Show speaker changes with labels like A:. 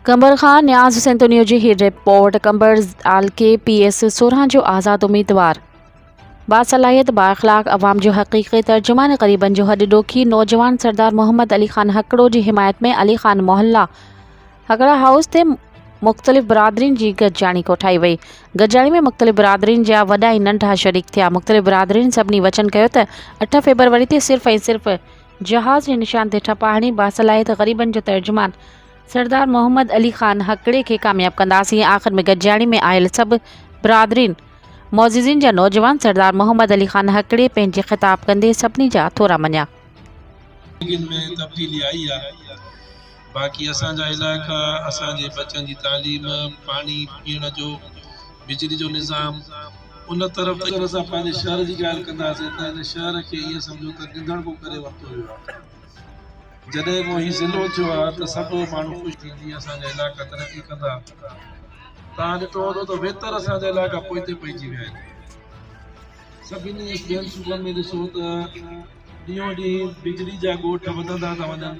A: कंबर खां न्याज़ सेंटोनियो जी ही रिपोर्ट। कंबर आलके PS 16 जो आज़ाद उम्मीदवार बासलाहियत बाअखलाक अवाम जो हकीकी तर्जुमान क़रीबन जो हॾ ॾोखी नौजवान सरदार मोहम्मद अली ख़ान हकड़ो जी हिमायत में अली ख़ान मोहल्ला हकड़ा हाउस ते मुख़्तलिफ़ बिरादरीन जी गॾिजाणी कोठाई वई। गॾिजाणी में मुख़्तलिफ़ बिरादरीन जा वॾा ऐं नंढा शरीक थिया। मुख़्तलिफ़ बिरादरीन सभिनी वचन कयो त 8 फ़रवरी ते सिर्फ़ ऐं सिर्फ़ जहाज़ जे निशान ते ठपा हणी बासलाहियत ग़रीबन जो तर्जुमान सरदार मोहम्मद अली ख़ान हकड़े खे कामयाब कंदासीं। आख़िर में गॾिजाणी में आयल सभु बिरादरीन मोअज़्ज़िज़ीन जा नौजवान सरदार मोहम्मद अली ख़ान हकड़े पंहिंजे ख़िताब कंदे सभिनी जा थोरा मञा।
B: में तब्दीली आई है। बाक़ी असांजा इलाइक़ा, असांजे बच्चन जी तालीम, पानी पीअण जो, बिजली जो निज़ाम, उन तरफ़ अगर असां पंहिंजे शहर जी ॻाल्हि कंदासीं त हिन शहर खे ईअं सम्झो त गिंदड़को करे वरितो वियो आहे। जॾहिं को ही ज़िलो थियो आहे त सभु माण्हू ख़ुशि थींदी, असांजा इलाइक़ा तरक़ी कंदा। तव्हां ॾिठो हूंदो त वेतर असांजा इलाइक़ा पोइते पइजी विया आहिनि। सभिनी ॿियनि सूबनि में ॾिसो त ॾींहों ॾींहुं बिजली जा ॻोठ वधंदा था वञनि।